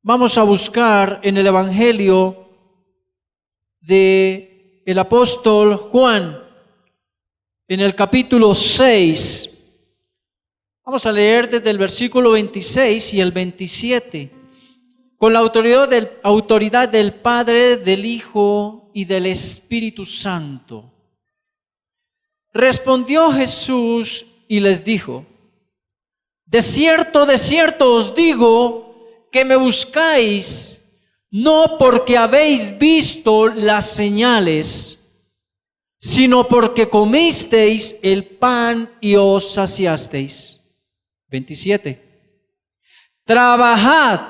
Vamos a buscar en el Evangelio de el apóstol Juan, en el capítulo 6. Vamos a leer desde el versículo 26 y el 27. Con la autoridad del Padre, del Hijo y del Espíritu Santo. Respondió Jesús y les dijo: de cierto os digo, que me buscáis, no porque habéis visto las señales, sino porque comisteis el pan y os saciasteis. 27. Trabajad,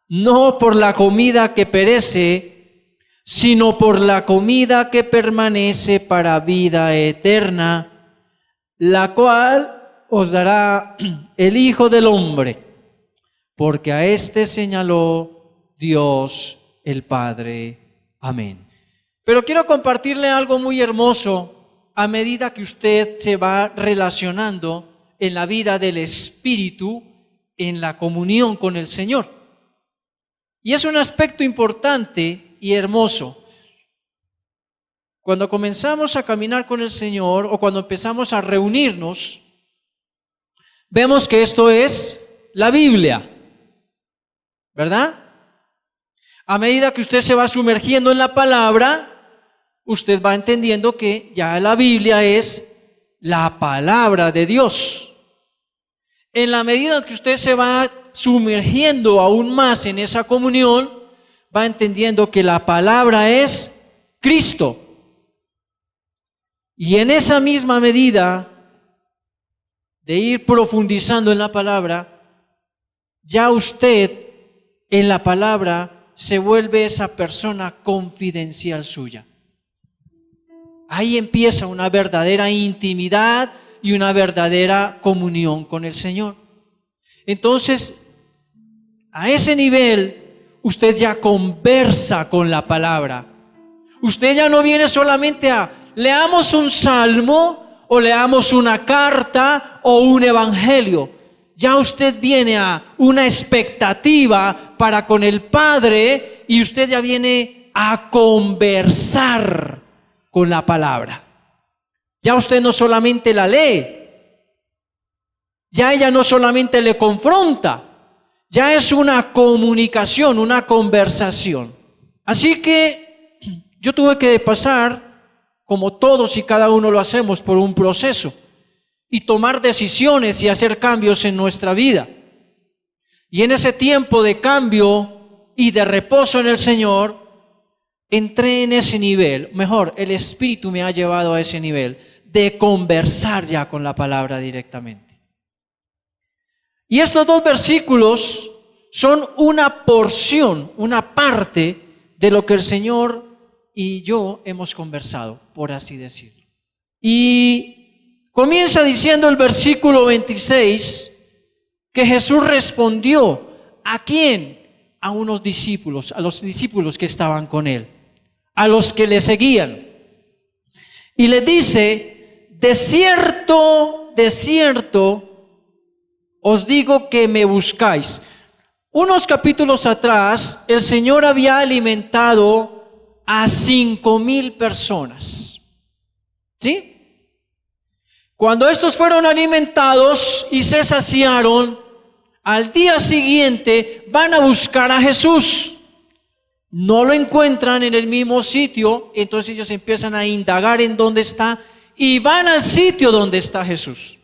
no por la comida que perece, sino por la comida que permanece para vida eterna, la cual os dará el Hijo del Hombre, porque a éste señaló Dios el Padre. Amén. Pero quiero compartirle algo muy hermoso a medida que usted se va relacionando en la vida del Espíritu, en la comunión con el Señor. Y es un aspecto importante y hermoso. Cuando comenzamos a caminar con el Señor o cuando empezamos a reunirnos, vemos que esto es la Biblia, ¿verdad? A medida que usted se va sumergiendo en la palabra, usted va entendiendo que ya la Biblia es la palabra de Dios. En la medida que usted se va sumergiendo aún más en esa comunión, va entendiendo que la palabra es Cristo. Y en esa misma medida de ir profundizando en la palabra, ya usted en la palabra se vuelve esa persona confidencial suya. Ahí empieza una verdadera intimidad y una verdadera comunión con el Señor. Entonces, a ese nivel, usted ya conversa con la palabra. Usted ya no viene solamente a leamos un salmo o leamos una carta o un evangelio. Ya usted viene a una expectativa para con el Padre y usted ya viene a conversar con la palabra. Ya usted no solamente la lee, ya ella no solamente le confronta, ya es una comunicación, una conversación. Así que yo tuve que pasar, como todos y cada uno lo hacemos, por un proceso y tomar decisiones y hacer cambios en nuestra vida. Y en ese tiempo de cambio y de reposo en el Señor, entré en ese nivel, mejor, el Espíritu me ha llevado a ese nivel de conversar ya con la palabra directamente. Y estos dos versículos son una porción, una parte de lo que el Señor y yo hemos conversado, por así decirlo. Y comienza diciendo el versículo 26 que Jesús respondió, ¿a quién? A unos discípulos, a los discípulos que estaban con él, a los que le seguían. Y les dice, de cierto os digo que me buscáis. Unos capítulos atrás, el Señor había alimentado a 5,000 personas. ¿Sí? Cuando estos fueron alimentados y se saciaron, al día siguiente van a buscar a Jesús. No lo encuentran en el mismo sitio, entonces ellos empiezan a indagar en dónde está y van al sitio donde está Jesús.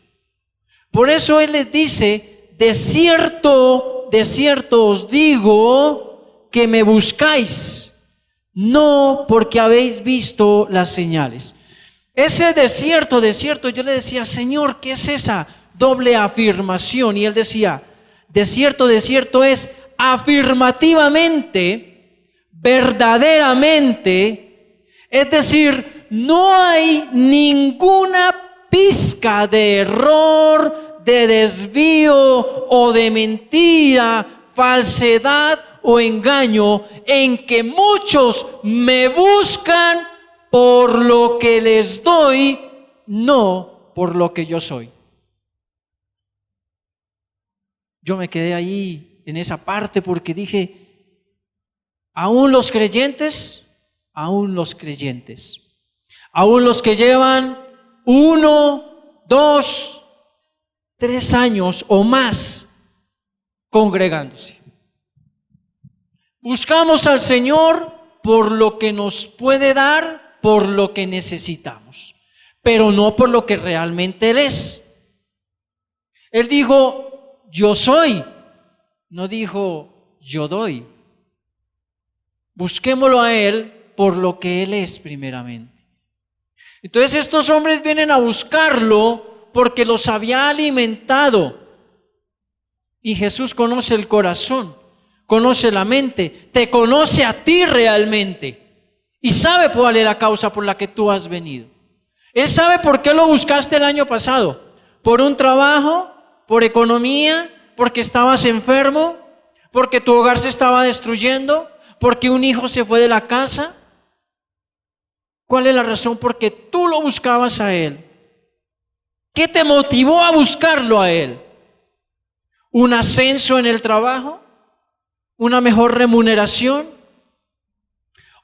Por eso Él les dice, de cierto os digo que me buscáis, no porque habéis visto las señales. Ese de cierto, yo le decía, Señor, ¿qué es esa doble afirmación? Y Él decía, de cierto es afirmativamente, verdaderamente, es decir, no hay ninguna pizca de error, de desvío o de mentira, falsedad o engaño en que muchos me buscan por lo que les doy, no por lo que yo soy. Yo me quedé ahí en esa parte porque dije, aún los creyentes, aún los que llevan 1, 2, 3 años o más congregándose. Buscamos al Señor por lo que nos puede dar, por lo que necesitamos, pero no por lo que realmente Él es. Él dijo, yo soy, no dijo, yo doy. Busquémoslo a Él por lo que Él es primeramente. Entonces estos hombres vienen a buscarlo porque los había alimentado. Y Jesús conoce el corazón, conoce la mente, te conoce a ti realmente y sabe cuál es la causa por la que tú has venido. Él sabe por qué lo buscaste el año pasado. Por un trabajo, por economía, porque estabas enfermo, porque tu hogar se estaba destruyendo, porque un hijo se fue de la casa. ¿Cuál es la razón por qué tú lo buscabas a Él? ¿Qué te motivó a buscarlo a Él? ¿Un ascenso en el trabajo? ¿Una mejor remuneración?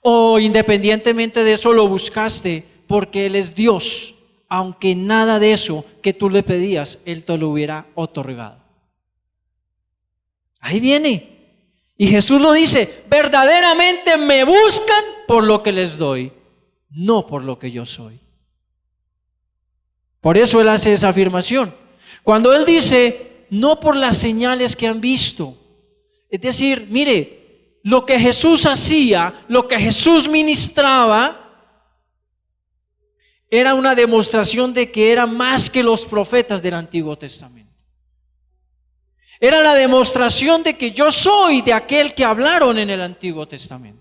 ¿O independientemente de eso lo buscaste porque Él es Dios, aunque nada de eso que tú le pedías Él te lo hubiera otorgado? Ahí viene. Y Jesús lo dice, verdaderamente me buscan por lo que les doy, no por lo que yo soy. Por eso Él hace esa afirmación. Cuando Él dice, no por las señales que han visto. Es decir, mire, lo que Jesús hacía, lo que Jesús ministraba, era una demostración de que era más que los profetas del Antiguo Testamento. Era la demostración de que yo soy de aquel que hablaron en el Antiguo Testamento.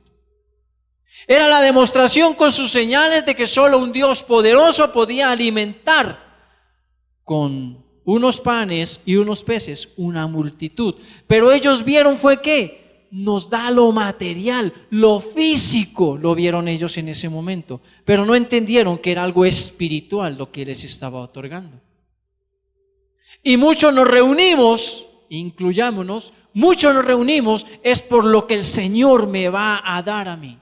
Era la demostración con sus señales de que solo un Dios poderoso podía alimentar con unos panes y unos peces una multitud. Pero ellos vieron fue que nos da lo material, lo físico, lo vieron ellos en ese momento, pero no entendieron que era algo espiritual lo que les estaba otorgando. Y muchos nos reunimos, incluyámonos, muchos nos reunimos es por lo que el Señor me va a dar a mí.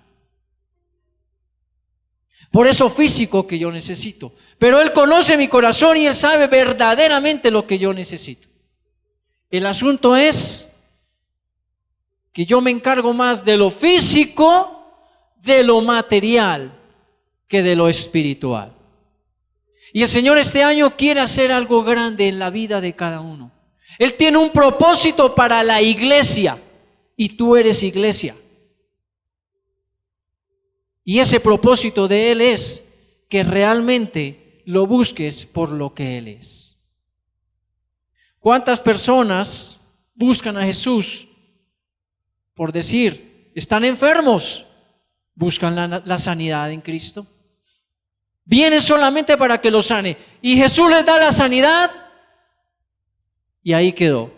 Por eso físico que yo necesito. Pero Él conoce mi corazón y Él sabe verdaderamente lo que yo necesito. El asunto es que yo me encargo más de lo físico, de lo material, que de lo espiritual. Y el Señor este año quiere hacer algo grande en la vida de cada uno. Él tiene un propósito para la iglesia y tú eres iglesia. Y ese propósito de Él es que realmente lo busques por lo que Él es. ¿Cuántas personas buscan a Jesús por decir, están enfermos? Buscan la sanidad en Cristo. Vienen solamente para que los sane. Y Jesús les da la sanidad y ahí quedó.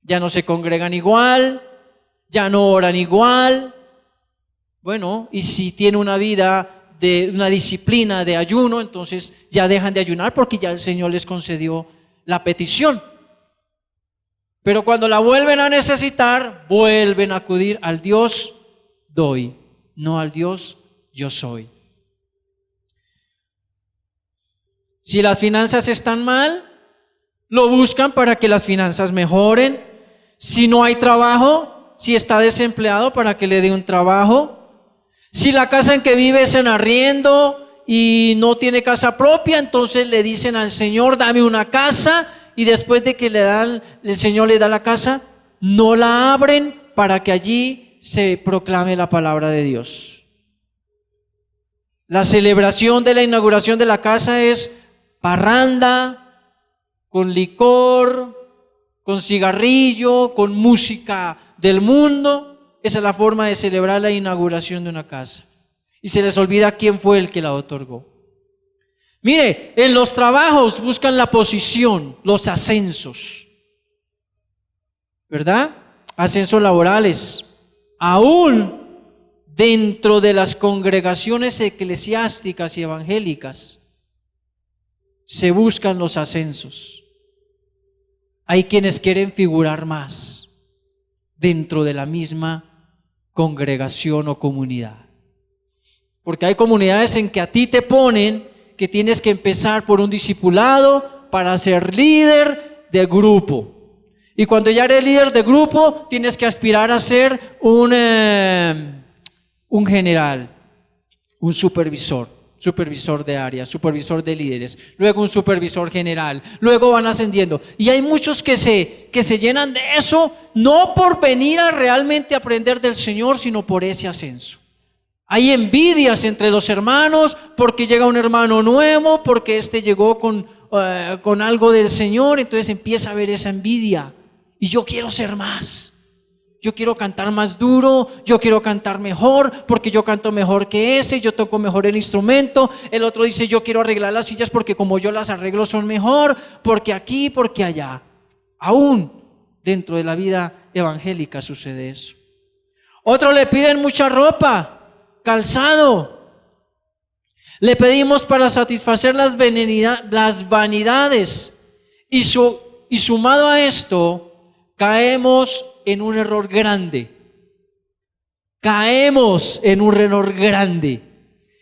Ya no se congregan igual, ya no oran igual. Bueno, y si tiene una vida de una disciplina de ayuno, entonces ya dejan de ayunar porque ya el Señor les concedió la petición. Pero cuando la vuelven a necesitar, vuelven a acudir al Dios doy, no al Dios yo soy. Si las finanzas están mal, lo buscan para que las finanzas mejoren. Si no hay trabajo, si está desempleado, para que le dé un trabajo. Si la casa en que vive es en arriendo y no tiene casa propia, entonces le dicen al Señor, dame una casa, y después de que el Señor le da la casa, no la abren para que allí se proclame la palabra de Dios. La celebración de la inauguración de la casa es parranda, con licor, con cigarrillo, con música del mundo. Esa es la forma de celebrar la inauguración de una casa. Y se les olvida quién fue el que la otorgó. Mire, en los trabajos buscan la posición, los ascensos, ¿verdad? Ascensos laborales. Aún dentro de las congregaciones eclesiásticas y evangélicas se buscan los ascensos. Hay quienes quieren figurar más. dentro de la misma congregación o comunidad. Porque hay comunidades en que a ti te ponen que tienes que empezar por un discipulado para ser líder de grupo. Y cuando ya eres líder de grupo, tienes que aspirar a ser un general, un supervisor de área, supervisor de líderes, luego un supervisor general, luego van ascendiendo. Y hay muchos que se llenan de eso, no por venir a realmente aprender del Señor, sino por ese ascenso. Hay envidias entre los hermanos porque llega un hermano nuevo, porque este llegó con algo del Señor, entonces empieza a haber esa envidia. Y yo quiero ser más, yo quiero cantar más duro, yo quiero cantar mejor, porque yo canto mejor que ese, yo toco mejor el instrumento. El otro dice, yo quiero arreglar las sillas porque como yo las arreglo son mejor, porque aquí, porque allá. Aún dentro de la vida evangélica sucede eso. Otros le piden mucha ropa, calzado. Le pedimos para satisfacer las vanidades. Y sumado a esto, caemos en un error grande.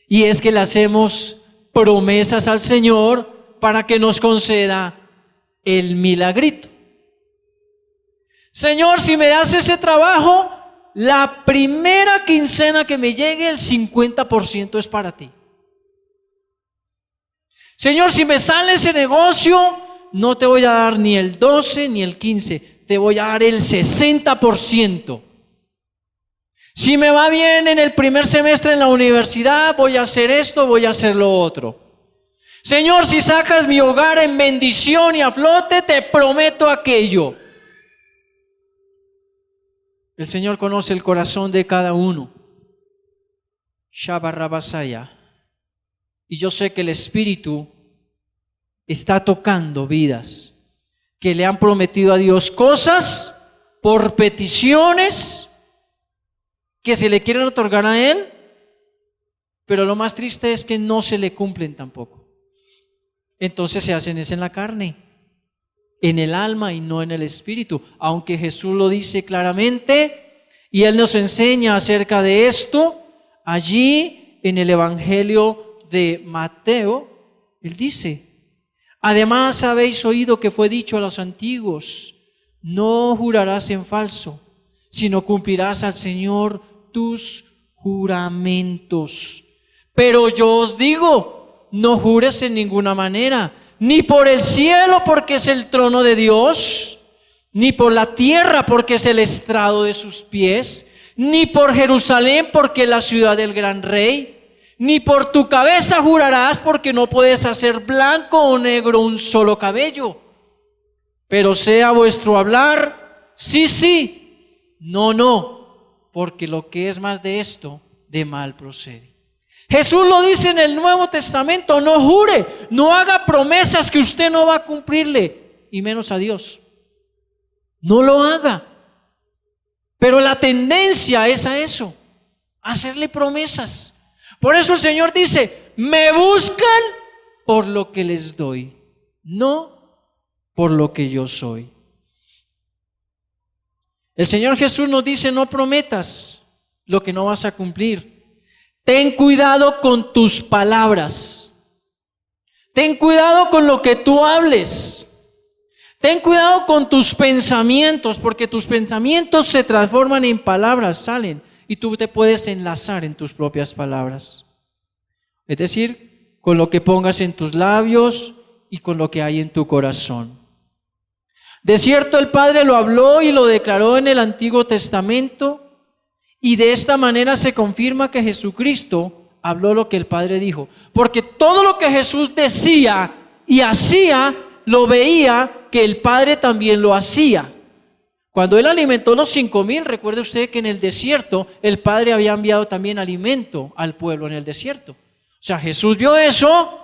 Y es que le hacemos promesas al Señor para que nos conceda el milagrito. Señor, si me das ese trabajo, la primera quincena que me llegue, el 50% es para ti. Señor, si me sale ese negocio, no te voy a dar ni el 12 ni el 15, te voy a dar el 60%. Si me va bien en el primer semestre en la universidad, voy a hacer esto, voy a hacer lo otro. Señor, si sacas mi hogar en bendición y a flote, te prometo aquello. El Señor conoce el corazón de cada uno. Shabarrabasaya. Y yo sé que el Espíritu está tocando vidas que le han prometido a Dios cosas por peticiones que se le quieren otorgar a Él, pero lo más triste es que no se le cumplen tampoco. Entonces se hacen es en la carne, en el alma y no en el espíritu, aunque Jesús lo dice claramente y Él nos enseña acerca de esto allí en el Evangelio de Mateo. Él dice: además habéis oído que fue dicho a los antiguos, no jurarás en falso, sino cumplirás al Señor tus juramentos. Pero yo os digo, no jures en ninguna manera, ni por el cielo porque es el trono de Dios, ni por la tierra porque es el estrado de sus pies, ni por Jerusalén porque es la ciudad del gran rey. Ni por tu cabeza jurarás, porque no puedes hacer blanco o negro un solo cabello. Pero sea vuestro hablar sí, sí, no, no, porque lo que es más de esto, de mal procede. Jesús lo dice en el Nuevo Testamento: no jure, no haga promesas que usted no va a cumplirle, y menos a Dios. No lo haga. Pero la tendencia es a eso, a hacerle promesas. Por eso el Señor dice: me buscan por lo que les doy, no por lo que yo soy. El Señor Jesús nos dice: no prometas lo que no vas a cumplir. Ten cuidado con tus palabras. Ten cuidado con lo que tú hables. Ten cuidado con tus pensamientos, porque tus pensamientos se transforman en palabras, salen. Y tú te puedes enlazar en tus propias palabras. Es decir, con lo que pongas en tus labios y con lo que hay en tu corazón. De cierto, el Padre lo habló y lo declaró en el Antiguo Testamento, y de esta manera se confirma que Jesucristo habló lo que el Padre dijo. Porque todo lo que Jesús decía y hacía, lo veía que el Padre también lo hacía. Cuando Él alimentó los 5,000, recuerde usted que en el desierto el Padre había enviado también alimento al pueblo en el desierto. O sea, Jesús vio eso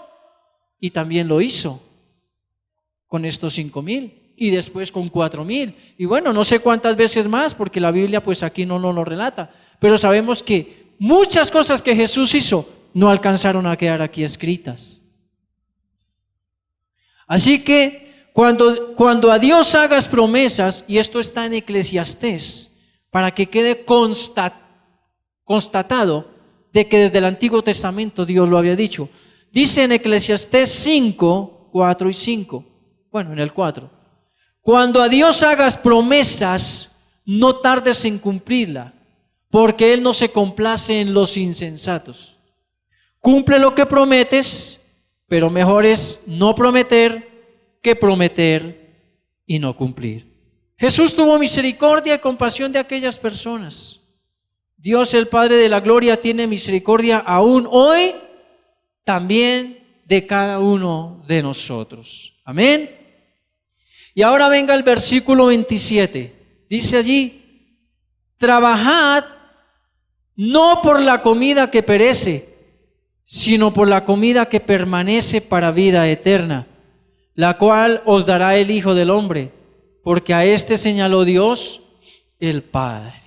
y también lo hizo con estos 5,000 y después con 4,000. Y bueno, no sé cuántas veces más, porque la Biblia pues aquí no nos lo relata, pero sabemos que muchas cosas que Jesús hizo no alcanzaron a quedar aquí escritas. Así que cuando a Dios hagas promesas, y esto está en Eclesiastés, para que quede constatado de que desde el Antiguo Testamento Dios lo había dicho. Dice en Eclesiastés 5, 4 y 5, bueno, en el 4, cuando a Dios hagas promesas, no tardes en cumplirla, porque Él no se complace en los insensatos. Cumple lo que prometes, pero mejor es no prometer que prometer y no cumplir. Jesús tuvo misericordia y compasión de aquellas personas. Dios el Padre de la Gloria tiene misericordia aún hoy también de cada uno de nosotros. Amén. Y ahora venga el versículo 27. Dice allí: trabajad no por la comida que perece, sino por la comida que permanece para vida eterna, la cual os dará el Hijo del Hombre, porque a este señaló Dios el Padre.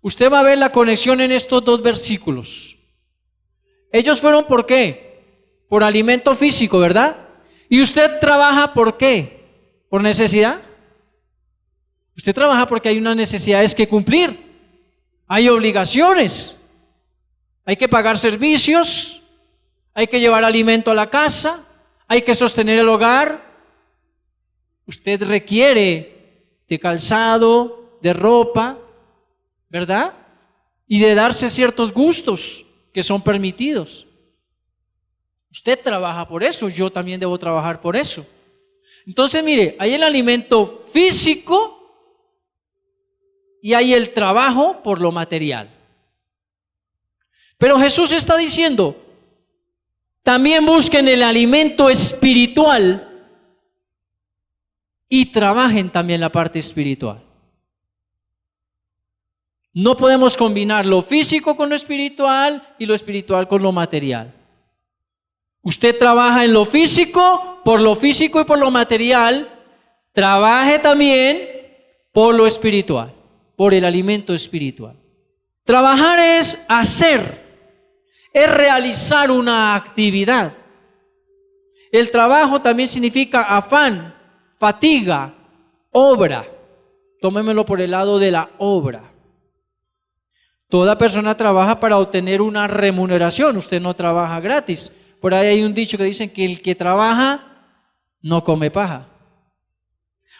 Usted va a ver la conexión en estos dos versículos. Ellos fueron ¿por qué? Por alimento físico, ¿verdad? ¿Y usted trabaja por qué? ¿Por necesidad? Usted trabaja porque hay unas necesidades que cumplir, hay obligaciones, hay que pagar servicios, hay que llevar alimento a la casa, hay que sostener el hogar. Usted requiere de calzado, de ropa, ¿verdad? Y de darse ciertos gustos que son permitidos. Usted trabaja por eso, yo también debo trabajar por eso. Entonces, mire, hay el alimento físico y hay el trabajo por lo material. Pero Jesús está diciendo, también busquen el alimento espiritual y trabajen también la parte espiritual. No podemos combinar lo físico con lo espiritual y lo espiritual con lo material. Usted trabaja en lo físico y por lo material. Trabaje también por lo espiritual, por el alimento espiritual. Trabajar es hacer, es realizar una actividad. El trabajo también significa afán, fatiga, obra. Tómemelo por el lado de la obra. Toda persona trabaja para obtener una remuneración. Usted no trabaja gratis. Por ahí hay un dicho que dicen que el que trabaja no come paja.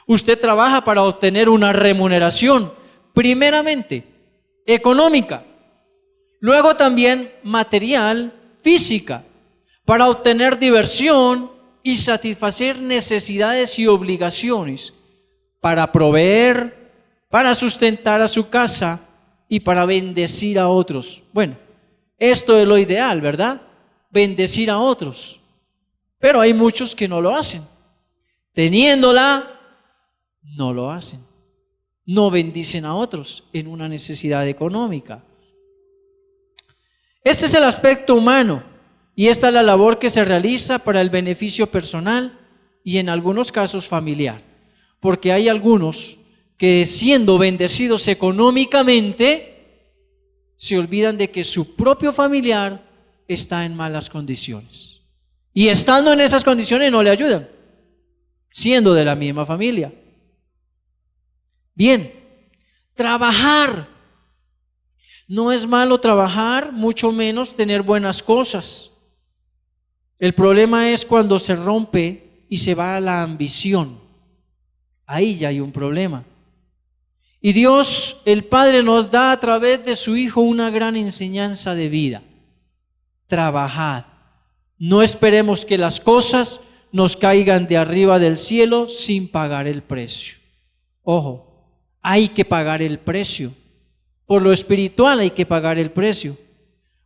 Usted trabaja para obtener una remuneración, primeramente económica, luego también material, física, para obtener diversión y satisfacer necesidades y obligaciones, para proveer, para sustentar a su casa y para bendecir a otros. Bueno, esto es lo ideal, ¿verdad? Bendecir a otros. Pero hay muchos que no lo hacen. Teniéndola, no lo hacen. No bendicen a otros en una necesidad económica. Este es el aspecto humano y esta es la labor que se realiza para el beneficio personal y en algunos casos familiar. Porque hay algunos que siendo bendecidos económicamente, se olvidan de que su propio familiar está en malas condiciones. Y estando en esas condiciones no le ayudan, siendo de la misma familia. Bien, trabajar. No es malo trabajar, mucho menos tener buenas cosas. El problema es cuando se rompe y se va a la ambición. Ahí ya hay un problema. Y Dios, el Padre, nos da a través de su Hijo una gran enseñanza de vida. Trabajad. No esperemos que las cosas nos caigan de arriba del cielo sin pagar el precio. Ojo, hay que pagar el precio. Por lo espiritual hay que pagar el precio.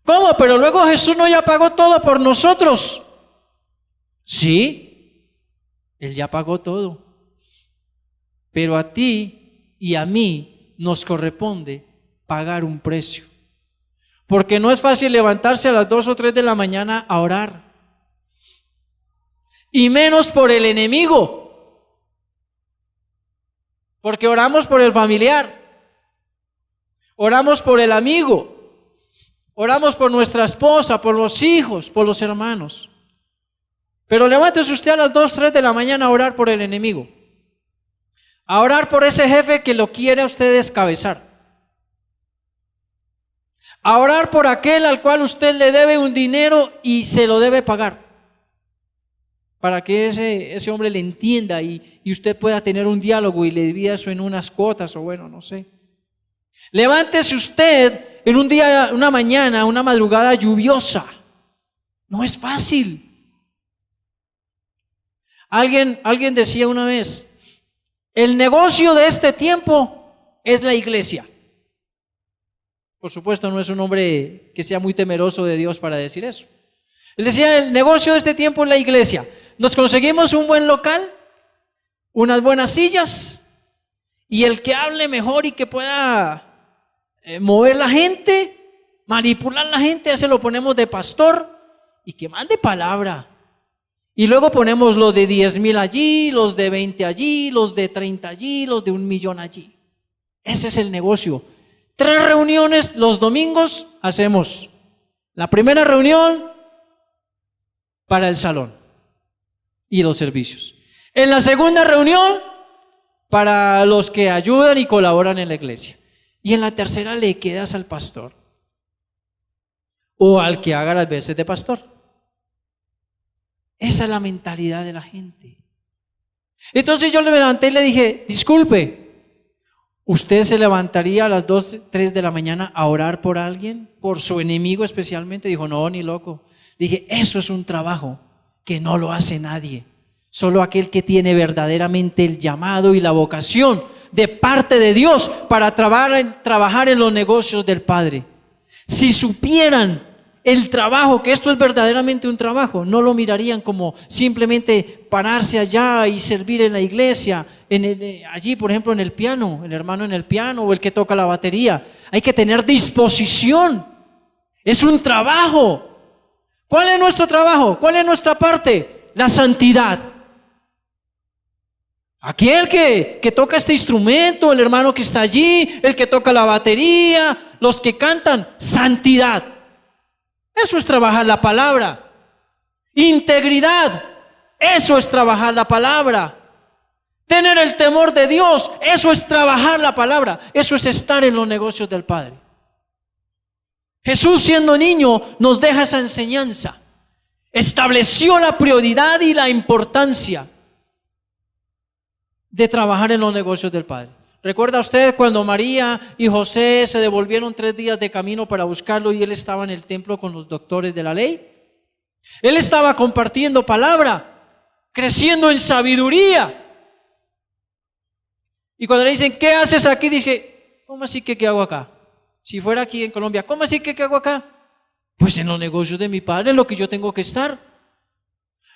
¿Cómo? Pero luego Jesús no ya pagó todo por nosotros. Sí, Él ya pagó todo. Pero a ti y a mí nos corresponde pagar un precio. Porque no es fácil levantarse a las 2 o 3 de la mañana a orar. Y menos por el enemigo. Porque oramos por el familiar. Oramos por el amigo. Oramos por nuestra esposa, por los hijos, por los hermanos. Pero levántese usted a las 2, 3 de la mañana a orar por el enemigo. A orar por ese jefe que lo quiere a usted descabezar. a orar por aquel al cual usted le debe un dinero y se lo debe pagar, para que ese hombre le entienda y usted pueda tener un diálogo y le divida eso en unas cuotas o bueno, no sé. Levántese usted en un día, una mañana, una madrugada lluviosa. No es fácil. Alguien decía una vez, el negocio de este tiempo es la iglesia. Por supuesto, no es un hombre que sea muy temeroso de Dios para decir eso. Él decía, el negocio de este tiempo es la iglesia. Nos conseguimos un buen local, unas buenas sillas, y el que hable mejor y que pueda mover la gente, manipular la gente, ese lo ponemos de pastor y que mande palabra. Y luego ponemos los de 10,000 allí, los de 20 allí, los de 30 allí, los de 1,000,000 allí. Ese es el negocio. 3 reuniones los domingos hacemos. La primera reunión para el salón y los servicios. En la segunda reunión para los que ayudan y colaboran en la iglesia. Y en la tercera le quedas al pastor o al que haga las veces de pastor. Esa es la mentalidad de la gente. Entonces yo le levanté y le dije, disculpe, ¿usted se levantaría a las 2, 3 de la mañana a orar por alguien? ¿Por su enemigo especialmente? Dijo, no, ni loco. Dije, eso es un trabajo que no lo hace nadie. Solo aquel que tiene verdaderamente el llamado y la vocación de parte de Dios para trabajar en los negocios del Padre. Si supieran el trabajo, que esto es verdaderamente un trabajo, no lo mirarían como simplemente pararse allá y servir en la iglesia, allí por ejemplo en el piano, el hermano en el piano o el que toca la batería. Hay que tener disposición, es un trabajo. ¿Cuál es nuestro trabajo? ¿Cuál es nuestra parte? La santidad. Aquel que toca este instrumento, el hermano que está allí, el que toca la batería, los que cantan, santidad. Eso es trabajar la palabra. Integridad, eso es trabajar la palabra. Tener el temor de Dios, eso es trabajar la palabra. Eso es estar en los negocios del Padre. Jesús, siendo niño, nos deja esa enseñanza. Estableció la prioridad y la importancia de trabajar en los negocios del Padre. ¿Recuerda usted cuando María y José se devolvieron 3 días de camino para buscarlo y él estaba en el templo con los doctores de la ley? Él estaba compartiendo palabra, creciendo en sabiduría. Y cuando le dicen, ¿qué haces aquí? Dije, ¿cómo así que qué hago acá? Si fuera aquí en Colombia, ¿cómo así que qué hago acá? Pues en los negocios de mi padre, en lo que yo tengo que estar.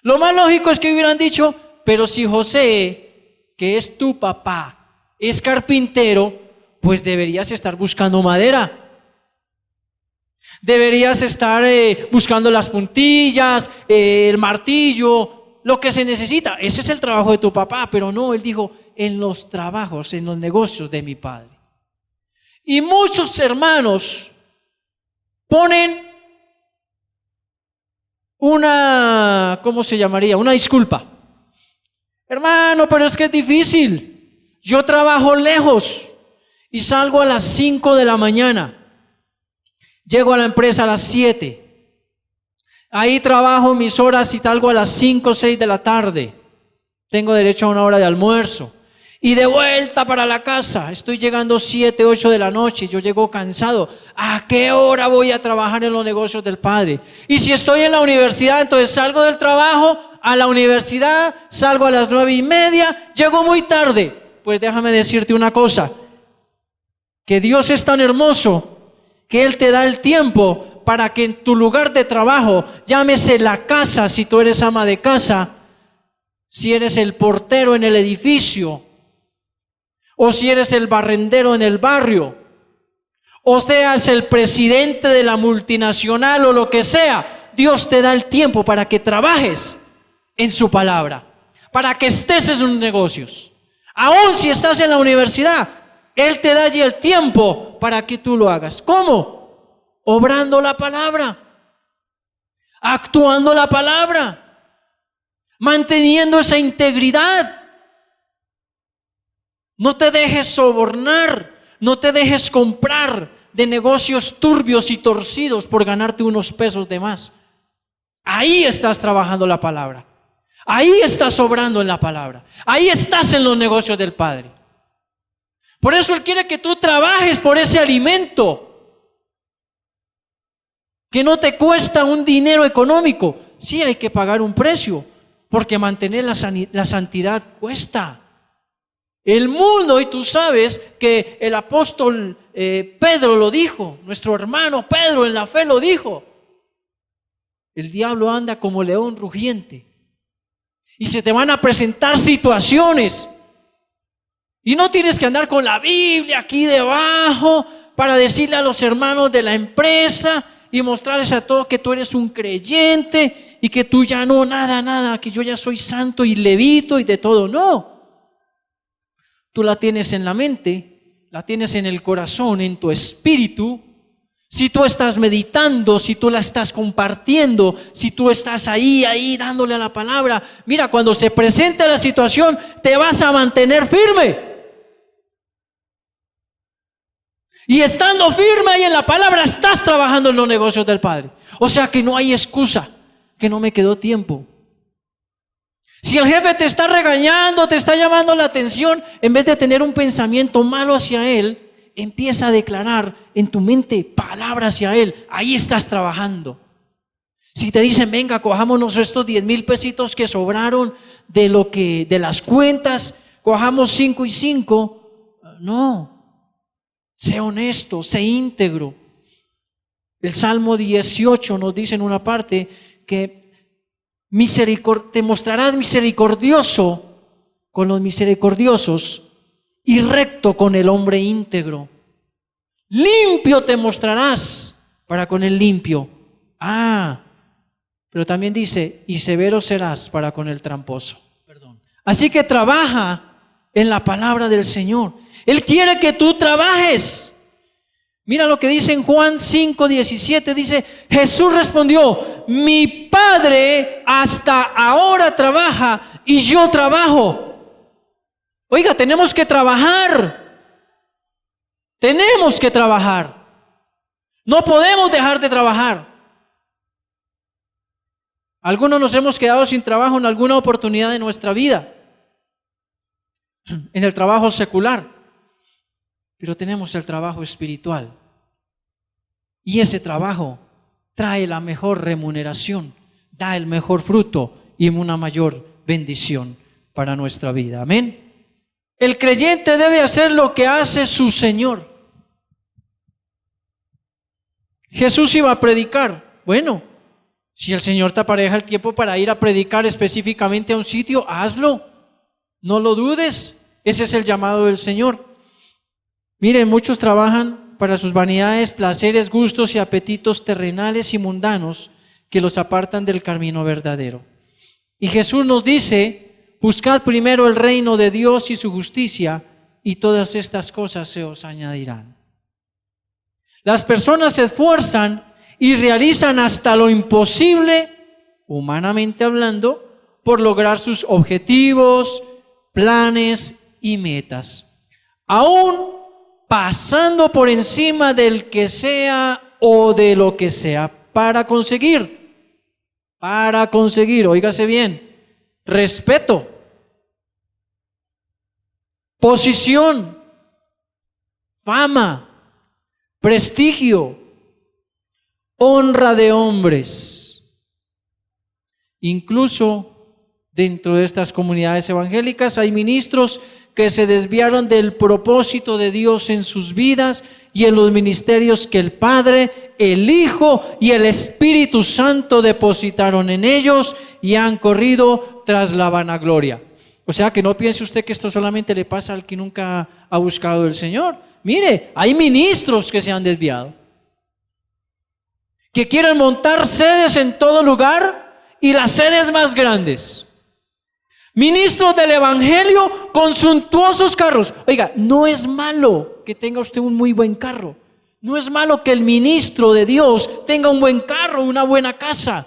Lo más lógico es que hubieran dicho, pero si José, que es tu papá, es carpintero, pues deberías estar buscando madera. Deberías estar buscando las puntillas, el martillo, lo que se necesita. Ese es el trabajo de tu papá, pero no, él dijo, en los trabajos, en los negocios de mi padre. Y muchos hermanos ponen una, ¿cómo se llamaría? Una disculpa. Hermano, pero es que es difícil. Yo trabajo lejos y salgo a las 5 de la mañana. Llego a la empresa a las 7. Ahí trabajo mis horas y salgo a las 5 o 6 de la tarde. Tengo derecho a una hora de almuerzo. Y de vuelta para la casa. Estoy llegando 7, 8 de la noche. Yo llego cansado. ¿A qué hora voy a trabajar en los negocios del Padre? Y si estoy en la universidad, entonces salgo del trabajo a la universidad, salgo a las 9:30, llego muy tarde. Pues déjame decirte una cosa, que Dios es tan hermoso que Él te da el tiempo para que en tu lugar de trabajo, llámese la casa si tú eres ama de casa, si eres el portero en el edificio, o si eres el barrendero en el barrio, o seas el presidente de la multinacional o lo que sea, Dios te da el tiempo para que trabajes en su palabra, para que estés en sus negocios. Aún si estás en la universidad, Él te da allí el tiempo para que tú lo hagas. ¿Cómo? Obrando la palabra, actuando la palabra, manteniendo esa integridad. No te dejes sobornar, no te dejes comprar, de negocios turbios y torcidos por ganarte unos pesos de más. Ahí estás trabajando la palabra. Ahí estás obrando en la palabra. Ahí estás en los negocios del Padre. Por eso Él quiere que tú trabajes por ese alimento que no te cuesta un dinero económico. Sí, hay que pagar un precio, porque mantener la santidad cuesta. El mundo, y tú sabes que el apóstol Pedro lo dijo, nuestro hermano Pedro en la fe lo dijo. El diablo anda como león rugiente y se te van a presentar situaciones y no tienes que andar con la Biblia aquí debajo para decirle a los hermanos de la empresa y mostrarles a todos que tú eres un creyente y que tú ya no, nada, que yo ya soy santo y levito y de todo. No, tú la tienes en la mente, la tienes en el corazón, en tu espíritu. Si tú estás meditando, si tú la estás compartiendo, si tú estás ahí dándole a la palabra, mira, cuando se presente la situación, te vas a mantener firme. Y estando firme ahí en la palabra, estás trabajando en los negocios del Padre. O sea que no hay excusa, que no me quedó tiempo. Si el jefe te está regañando, te está llamando la atención, en vez de tener un pensamiento malo hacia él, empieza a declarar en tu mente palabras hacia él. Ahí estás trabajando. Si te dicen, venga, cojámonos estos 10,000 pesitos que sobraron de las cuentas, cojamos 5 y 5. No. Sé honesto, sé íntegro. El Salmo 18 nos dice en una parte que te mostrarás misericordioso con los misericordiosos y recto con el hombre íntegro. Limpio te mostrarás para con el limpio. Pero también dice, y severo serás para con el tramposo. Así que trabaja en la palabra del Señor. Él quiere que tú trabajes. Mira lo que dice en Juan 5:17, dice, Jesús respondió, mi Padre hasta ahora trabaja y yo trabajo. Oiga, tenemos que trabajar. Tenemos que trabajar. No podemos dejar de trabajar. Algunos nos hemos quedado sin trabajo en alguna oportunidad de nuestra vida, en el trabajo secular. Pero tenemos el trabajo espiritual. Y ese trabajo trae la mejor remuneración, da el mejor fruto y una mayor bendición para nuestra vida. Amén. El creyente debe hacer lo que hace su Señor. Jesús iba a predicar. Bueno, si el Señor te apareja el tiempo para ir a predicar específicamente a un sitio, hazlo. No lo dudes. Ese es el llamado del Señor. Miren, muchos trabajan para sus vanidades, placeres, gustos y apetitos terrenales y mundanos que los apartan del camino verdadero. Y Jesús nos dice, buscad primero el reino de Dios y su justicia, y todas estas cosas se os añadirán. Las personas se esfuerzan y realizan hasta lo imposible, humanamente hablando, por lograr sus objetivos, planes y metas. Aún pasando por encima del que sea o de lo que sea para conseguir, óigase bien, respeto, posición, fama, prestigio, honra de hombres. Incluso dentro de estas comunidades evangélicas hay ministros que se desviaron del propósito de Dios en sus vidas y en los ministerios que el Padre, el Hijo y el Espíritu Santo depositaron en ellos y han corrido tras la vanagloria. O sea, que no piense usted que esto solamente le pasa al que nunca ha buscado al Señor. Mire, hay ministros que se han desviado, que quieren montar sedes en todo lugar y las sedes más grandes. Ministros del Evangelio con suntuosos carros. Oiga, no es malo que tenga usted un muy buen carro. No es malo que el ministro de Dios tenga un buen carro, una buena casa.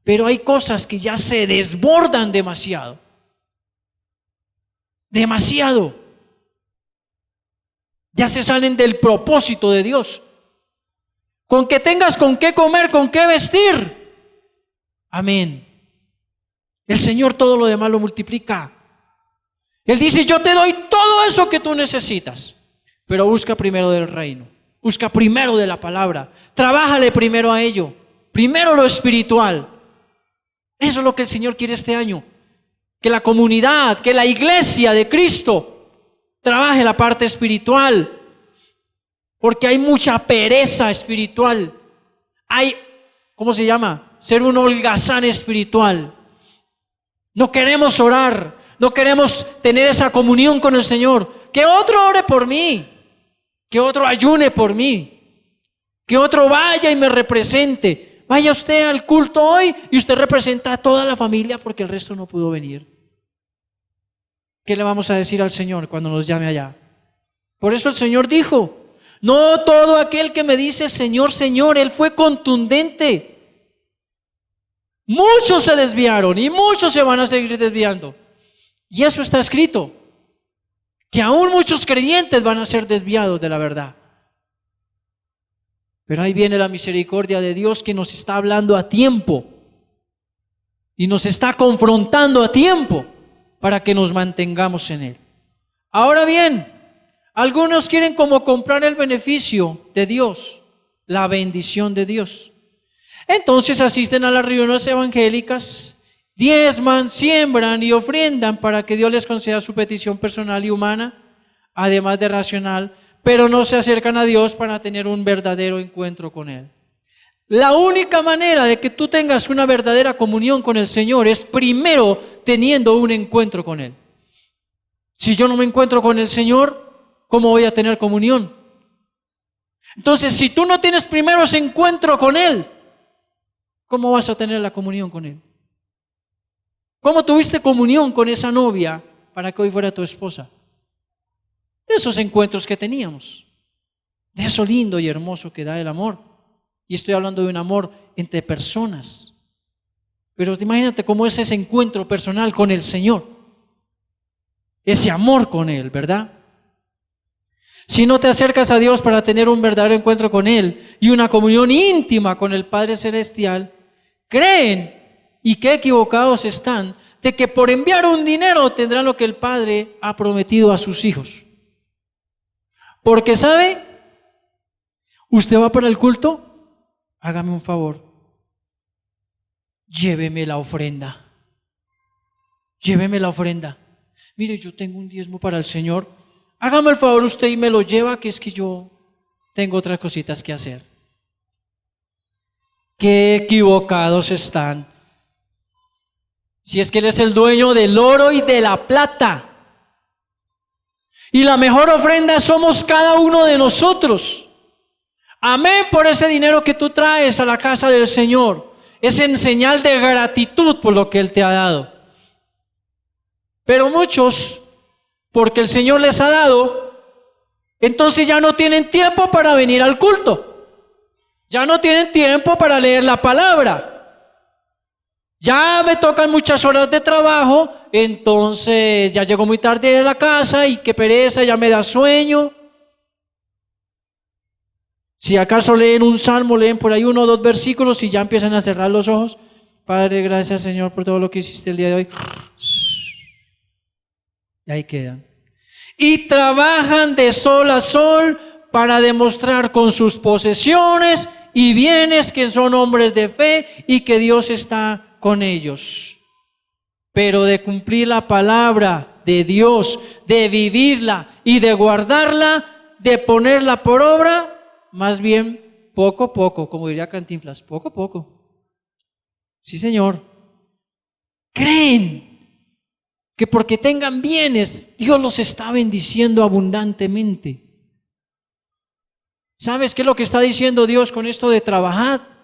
Pero hay cosas que ya se desbordan demasiado. Demasiado. Ya se salen del propósito de Dios. con que tengas con qué comer, con qué vestir. Amén. El Señor todo lo demás lo multiplica. Él dice, yo te doy todo eso que tú necesitas, pero busca primero del reino, busca primero de la palabra, trabájale primero a ello, primero lo espiritual. Eso es lo que el Señor quiere este año, que la comunidad, que la iglesia de Cristo trabaje la parte espiritual, porque hay mucha pereza espiritual, hay, ¿cómo se llama? Ser un holgazán espiritual. No queremos orar, no queremos tener esa comunión con el Señor. Que otro ore por mí, que otro ayune por mí, que otro vaya y me represente. Vaya usted al culto hoy y usted representa a toda la familia porque el resto no pudo venir. ¿Qué le vamos a decir al Señor cuando nos llame allá? Por eso el Señor dijo, no todo aquel que me dice Señor, Señor, Él fue contundente. Muchos se desviaron y muchos se van a seguir desviando. Y eso está escrito, que aún muchos creyentes van a ser desviados de la verdad. Pero ahí viene la misericordia de Dios que nos está hablando a tiempo y nos está confrontando a tiempo para que nos mantengamos en Él. Ahora bien, algunos quieren como comprar el beneficio de Dios, la bendición de Dios. Entonces asisten a las reuniones evangélicas, diezman, siembran y ofrendan para que Dios les conceda su petición personal y humana, además de racional, pero no se acercan a Dios para tener un verdadero encuentro con Él. La única manera de que tú tengas una verdadera comunión con el Señor es primero teniendo un encuentro con Él. Si yo no me encuentro con el Señor, ¿cómo voy a tener comunión? Entonces, si tú no tienes primero ese encuentro con Él, ¿cómo vas a tener la comunión con Él? ¿Cómo tuviste comunión con esa novia para que hoy fuera tu esposa? De esos encuentros que teníamos, de eso lindo y hermoso que da el amor. Y estoy hablando de un amor entre personas. Pero imagínate cómo es ese encuentro personal con el Señor, ese amor con Él, ¿verdad? Si no te acercas a Dios para tener un verdadero encuentro con Él y una comunión íntima con el Padre Celestial, creen, y qué equivocados están, de que por enviar un dinero tendrán lo que el Padre ha prometido a sus hijos. Porque ¿sabe? Usted va para el culto, hágame un favor, lléveme la ofrenda. Lléveme la ofrenda. Mire, yo tengo un diezmo para el Señor. Hágame el favor usted y me lo lleva, que es que yo tengo otras cositas que hacer. Qué equivocados están. Si es que Él es el dueño del oro y de la plata. Y la mejor ofrenda somos cada uno de nosotros. Amén por ese dinero que tú traes a la casa del Señor. Es en señal de gratitud por lo que Él te ha dado. Pero muchos, porque el Señor les ha dado, entonces ya no tienen tiempo para venir al culto. Ya no tienen tiempo para leer la palabra. Ya me tocan muchas horas de trabajo, entonces ya llego muy tarde de la casa y qué pereza, ya me da sueño. Si acaso leen un salmo, leen por ahí 1 o 2 versículos y ya empiezan a cerrar los ojos. Padre, gracias Señor por todo lo que hiciste el día de hoy. Y ahí quedan. Y trabajan de sol a sol para demostrar con sus posesiones y bienes que son hombres de fe y que Dios está con ellos. Pero de cumplir la palabra de Dios, de vivirla y de guardarla, de ponerla por obra, más bien poco a poco, como diría Cantinflas, poco a poco. Sí, Señor. Creen que porque tengan bienes, Dios los está bendiciendo abundantemente. ¿Sabes qué es lo que está diciendo Dios con esto de trabajar?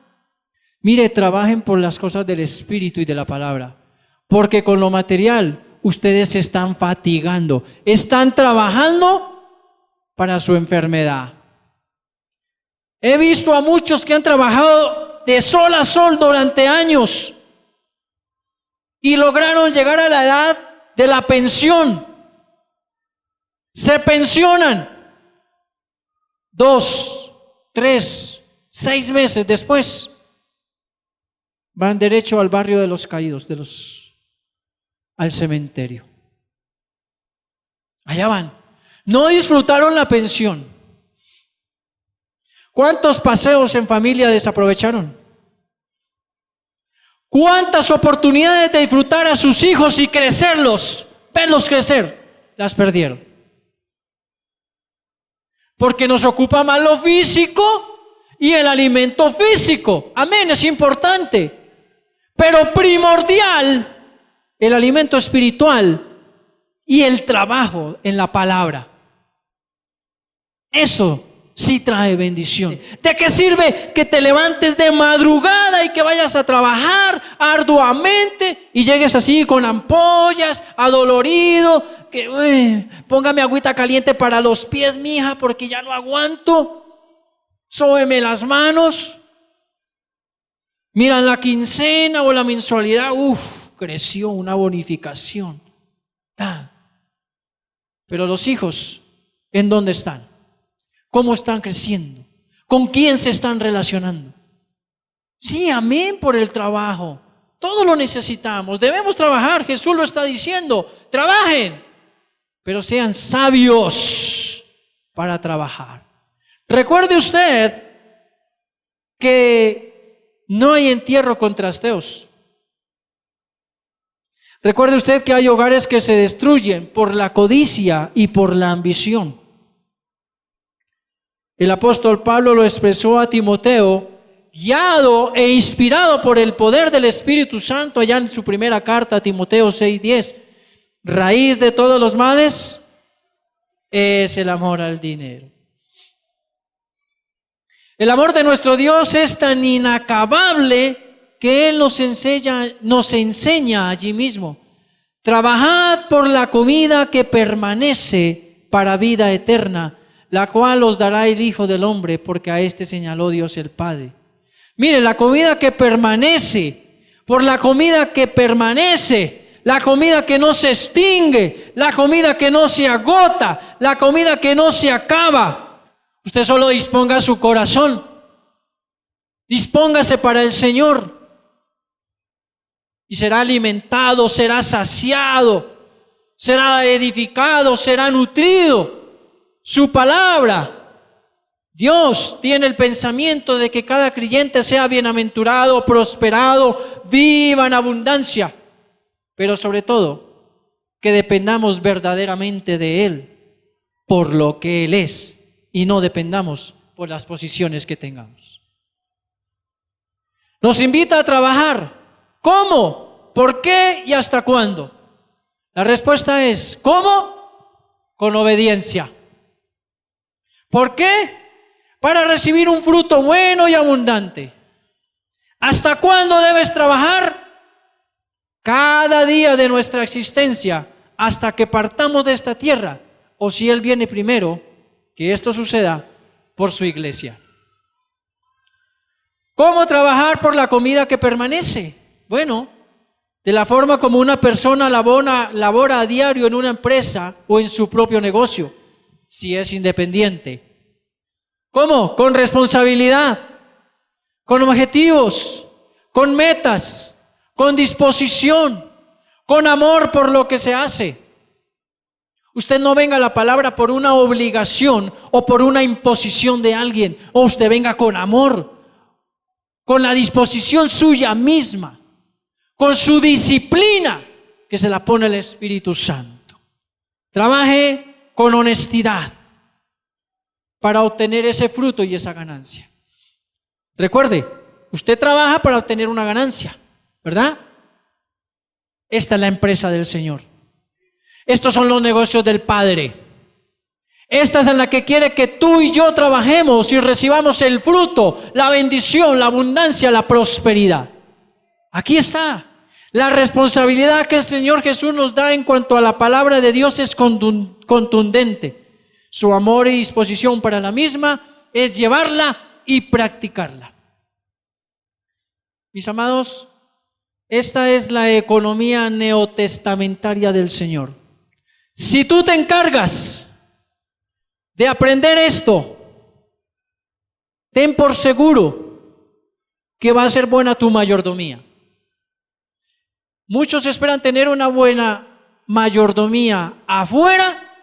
Mire, trabajen por las cosas del Espíritu y de la palabra, porque con lo material ustedes se están fatigando, están trabajando para su enfermedad. He visto a muchos que han trabajado de sol a sol durante años y lograron llegar a la edad de la pensión. Se pensionan 2, 3, 6 meses después, van derecho al barrio de los caídos, al cementerio. Allá van. No disfrutaron la pensión. ¿Cuántos paseos en familia desaprovecharon? ¿Cuántas oportunidades de disfrutar a sus hijos y crecerlos, verlos crecer, las perdieron? Porque nos ocupa más lo físico y el alimento físico. Amén, es importante. Pero primordial, el alimento espiritual y el trabajo en la palabra. Eso sí trae bendición. ¿De qué sirve que te levantes de madrugada y que vayas a trabajar arduamente y llegues así con ampollas, adolorido, que póngame agüita caliente para los pies, mija, porque ya no aguanto, sóbeme las manos? Mira, la quincena o la mensualidad, creció una bonificación. Pero los hijos, ¿en dónde están? ¿Cómo están creciendo? ¿Con quién se están relacionando? Sí, amén por el trabajo. Todo lo necesitamos. Debemos trabajar. Jesús lo está diciendo. Trabajen, pero sean sabios para trabajar. Recuerde usted que no hay entierro con trasteos. Recuerde usted que hay hogares que se destruyen por la codicia y por la ambición. El apóstol Pablo lo expresó a Timoteo, guiado e inspirado por el poder del Espíritu Santo, allá en su primera carta a Timoteo 6:10. Raíz de todos los males es el amor al dinero. El amor de nuestro Dios es tan inacabable que Él nos enseña allí mismo. Trabajad por la comida que permanece para vida eterna, la cual os dará el Hijo del Hombre, porque a este señaló Dios el Padre. Mire, la comida que permanece, por la comida que permanece, la comida que no se extingue, la comida que no se agota, la comida que no se acaba. Usted solo disponga su corazón, dispóngase para el Señor y será alimentado, será saciado, será edificado, será nutrido. Su palabra, Dios tiene el pensamiento de que cada creyente sea bienaventurado, prosperado, viva en abundancia, pero sobre todo que dependamos verdaderamente de Él por lo que Él es y no dependamos por las posiciones que tengamos. Nos invita a trabajar. ¿Cómo? ¿Por qué? ¿Y hasta cuándo? La respuesta es ¿cómo? Con obediencia. ¿Por qué? Para recibir un fruto bueno y abundante. ¿Hasta cuándo debes trabajar? Cada día de nuestra existencia, hasta que partamos de esta tierra, o si Él viene primero, que esto suceda por su iglesia. ¿Cómo trabajar por la comida que permanece? Bueno, de la forma como una persona labora a diario en una empresa o en su propio negocio, si es independiente. ¿Cómo? Con responsabilidad, con objetivos, con metas, con disposición, con amor por lo que se hace. Usted no venga a la palabra por una obligación o por una imposición de alguien, o usted venga con amor, con la disposición suya misma, con su disciplina que se la pone el Espíritu Santo. Trabaje con honestidad para obtener ese fruto y esa ganancia. Recuerde, usted trabaja para obtener una ganancia, ¿verdad? Esta es la empresa del Señor. Estos son los negocios del Padre. Esta es en la que quiere que tú y yo trabajemos y recibamos el fruto, la bendición, la abundancia, la prosperidad. Aquí está. La responsabilidad que el Señor Jesús nos da en cuanto a la palabra de Dios es contundente. Su amor y disposición para la misma es llevarla y practicarla. Mis amados, esta es la economía neotestamentaria del Señor. Si tú te encargas de aprender esto, ten por seguro que va a ser buena tu mayordomía. Muchos esperan tener una buena mayordomía afuera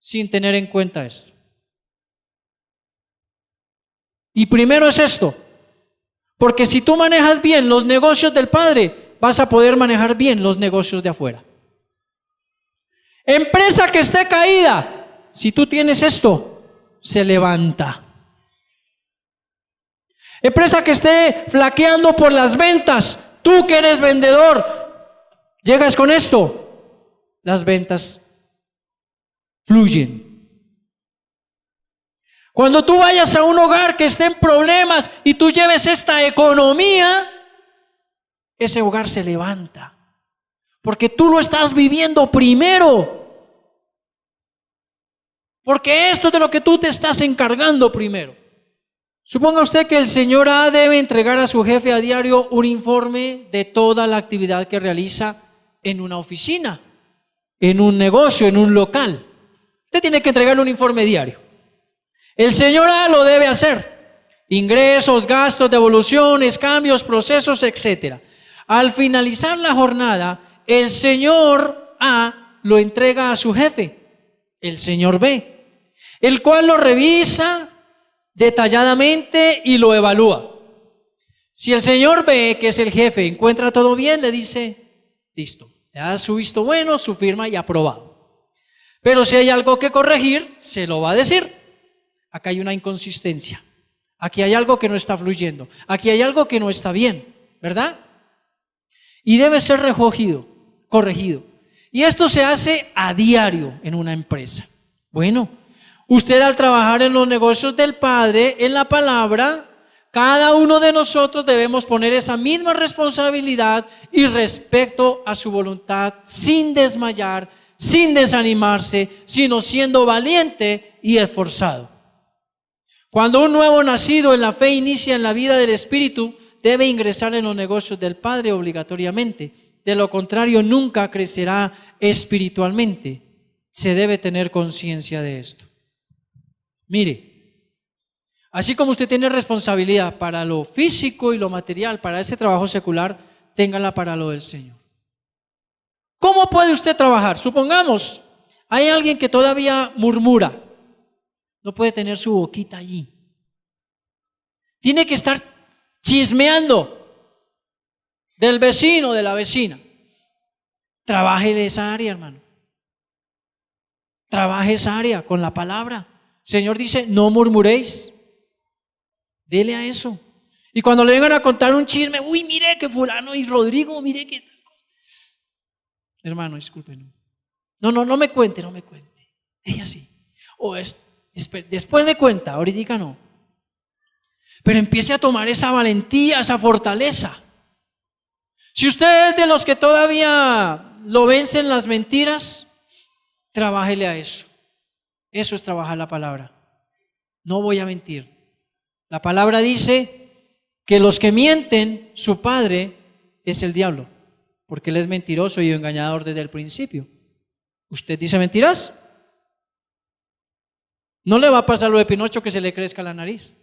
sin tener en cuenta esto. Y primero es esto, porque si tú manejas bien los negocios del Padre, vas a poder manejar bien los negocios de afuera. Empresa que esté caída, si tú tienes esto, se levanta. Empresa que esté flaqueando por las ventas, tú que eres vendedor, llegas con esto, las ventas fluyen. Cuando tú vayas a un hogar que esté en problemas y tú lleves esta economía, ese hogar se levanta. Porque tú lo estás viviendo primero. Porque esto es de lo que tú te estás encargando primero. Suponga usted que el señor A debe entregar a su jefe a diario un informe de toda la actividad que realiza en una oficina, en un negocio, en un local. Usted tiene que entregarle un informe diario. El señor A lo debe hacer. Ingresos, gastos, devoluciones, cambios, procesos, etc. Al finalizar la jornada, el señor A lo entrega a su jefe, el señor B, el cual lo revisa detalladamente y lo evalúa. Si el señor B, que es el jefe, encuentra todo bien, le dice, listo, le da su visto bueno, su firma y aprobado. Pero si hay algo que corregir, se lo va a decir. Acá hay una inconsistencia, aquí hay algo que no está fluyendo, aquí hay algo que no está bien, ¿verdad? Y debe ser corregido. Y esto se hace a diario en una empresa. Bueno, usted al trabajar en los negocios del Padre, en la palabra, cada uno de nosotros debemos poner esa misma responsabilidad y respeto a su voluntad, sin desmayar, sin desanimarse, sino siendo valiente y esforzado. Cuando un nuevo nacido en la fe inicia en la vida del Espíritu, debe ingresar en los negocios del Padre obligatoriamente. De lo contrario, nunca crecerá espiritualmente. Se debe tener conciencia de esto. Mire, así como usted tiene responsabilidad para lo físico y lo material, para ese trabajo secular, téngala para lo del Señor. ¿Cómo puede usted trabajar? Supongamos, hay alguien que todavía murmura. No puede tener su boquita allí. Tiene que estar chismeando del vecino, de la vecina. Trabaje esa área, hermano. Trabaje esa área con la palabra. El Señor dice, no murmuréis. Dele a eso. Y cuando le vengan a contar un chisme, uy, mire que fulano y Rodrigo, mire que tal cosa. Hermano, discúlpenme. No me cuente. Ella sí. O después me cuenta, ahorita no. Pero empiece a tomar esa valentía, esa fortaleza. Si usted es de los que todavía lo vencen las mentiras, trabájele a eso. Eso es trabajar la palabra. No voy a mentir. La palabra dice que los que mienten, su padre es el diablo, porque él es mentiroso y engañador desde el principio. ¿Usted dice mentiras? No le va a pasar lo de Pinocho que se le crezca la nariz.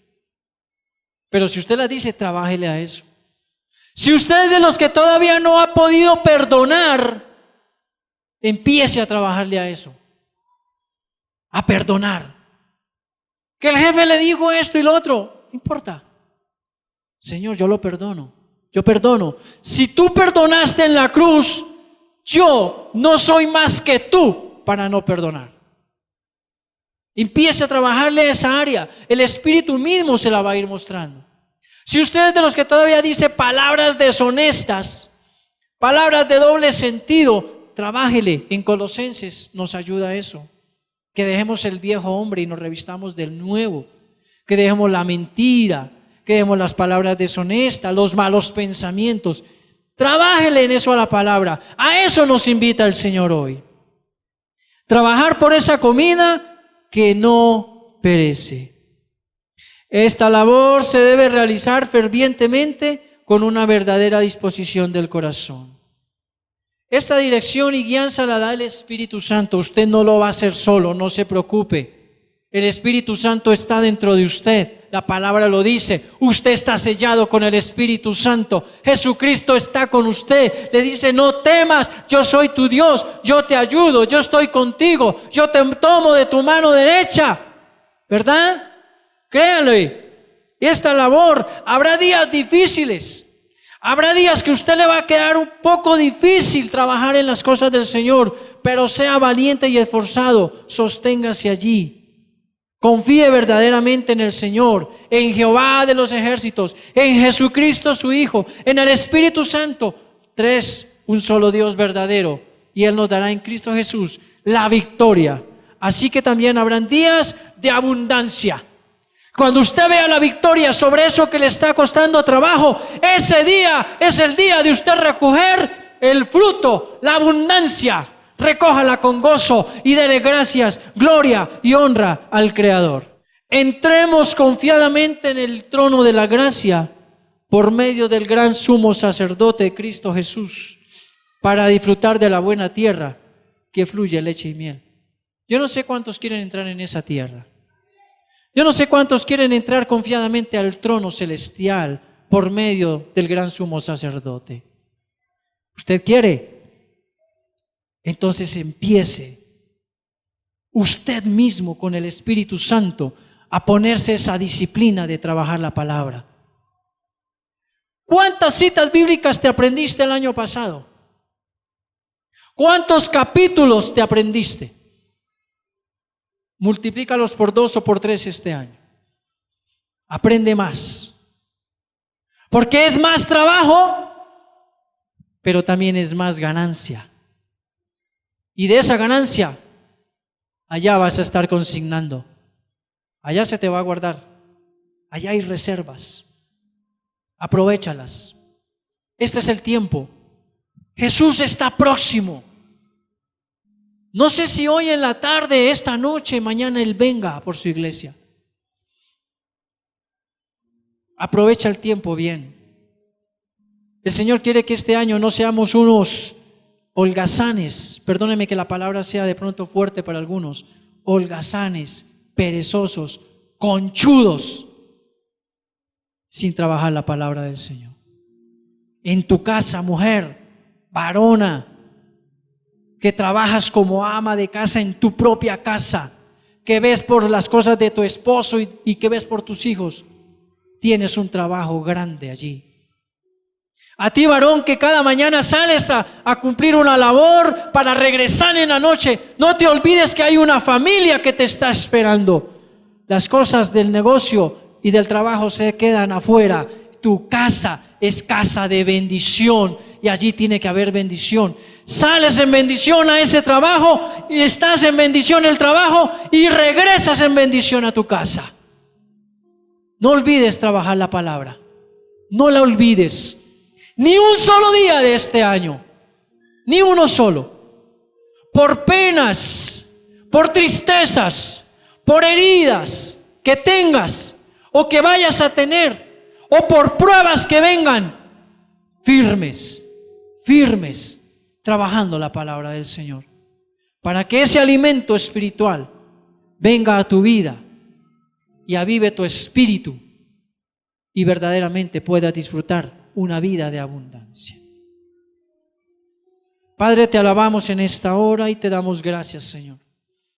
Pero si usted la dice, trabájele a eso. Si usted es de los que todavía no ha podido perdonar, empiece a trabajarle a eso. A perdonar. Que el jefe le dijo esto y lo otro, no importa. Señor, yo lo perdono. Yo perdono. Si tú perdonaste en la cruz, yo no soy más que tú para no perdonar. Empiece a trabajarle esa área. El Espíritu mismo se la va a ir mostrando. Si usted es de los que todavía dice palabras deshonestas, palabras de doble sentido, trabájele. En Colosenses nos ayuda eso. Que dejemos el viejo hombre y nos revistamos del nuevo. Que dejemos la mentira, que dejemos las palabras deshonestas, los malos pensamientos. Trabájele en eso a la palabra. A eso nos invita el Señor hoy. Trabajar por esa comida que no perece. Esta labor se debe realizar fervientemente con una verdadera disposición del corazón. Esta dirección y guianza la da el Espíritu Santo. Usted no lo va a hacer solo, no se preocupe. El Espíritu Santo está dentro de usted. La palabra lo dice. Usted está sellado con el Espíritu Santo. Jesucristo está con usted. Le dice, no temas, yo soy tu Dios. Yo te ayudo, yo estoy contigo. Yo te tomo de tu mano derecha. ¿Verdad? Créanlo. Y esta labor, habrá días difíciles. Habrá días que a usted le va a quedar un poco difícil trabajar en las cosas del Señor. Pero sea valiente y esforzado. Sosténgase allí. Confíe verdaderamente en el Señor, en Jehová de los ejércitos, en Jesucristo su Hijo, en el Espíritu Santo. Tres, un solo Dios verdadero. Y Él nos dará en Cristo Jesús la victoria. Así que también habrán días de abundancia. Cuando usted vea la victoria sobre eso que le está costando trabajo, ese día es el día de usted recoger el fruto, la abundancia. Recójala con gozo y dele gracias, gloria y honra al Creador. Entremos confiadamente en el trono de la gracia por medio del gran sumo sacerdote Cristo Jesús para disfrutar de la buena tierra que fluye leche y miel. Yo no sé cuántos quieren entrar en esa tierra. Yo no sé cuántos quieren entrar confiadamente al trono celestial por medio del gran sumo sacerdote. ¿Usted quiere? Entonces empiece usted mismo con el Espíritu Santo a ponerse esa disciplina de trabajar la palabra. ¿Cuántas citas bíblicas te aprendiste el año pasado? ¿Cuántos capítulos te aprendiste? Multiplícalos por 2 o por 3 este año. Aprende más. Porque es más trabajo, pero también es más ganancia. Y de esa ganancia, allá vas a estar consignando. Allá se te va a guardar. Allá hay reservas. Aprovéchalas. Este es el tiempo. Jesús está próximo. No sé si hoy en la tarde, esta noche, mañana Él venga por su iglesia. Aprovecha el tiempo bien. El Señor quiere que este año no seamos unos holgazanes, perdóneme que la palabra sea de pronto fuerte para algunos, holgazanes, perezosos, conchudos, sin trabajar la palabra del Señor. En tu casa, mujer, varona, que trabajas como ama de casa en tu propia casa, que ves por las cosas de tu esposo y que ves por tus hijos, tienes un trabajo grande allí. A ti, varón, que cada mañana sales a cumplir una labor para regresar en la noche, no te olvides que hay una familia que te está esperando. Las cosas del negocio y del trabajo se quedan afuera. Tu casa es casa de bendición y allí tiene que haber bendición. Sales en bendición a ese trabajo y estás en bendición en el trabajo y regresas en bendición a tu casa. No olvides trabajar la palabra. No la olvides. Ni un solo día de este año, ni uno solo, por penas, por tristezas, por heridas que tengas o que vayas a tener, o por pruebas que vengan, firmes, trabajando la palabra del Señor, para que ese alimento espiritual venga a tu vida y avive tu espíritu y verdaderamente puedas disfrutar una vida de abundancia. Padre, te alabamos en esta hora y te damos gracias, Señor.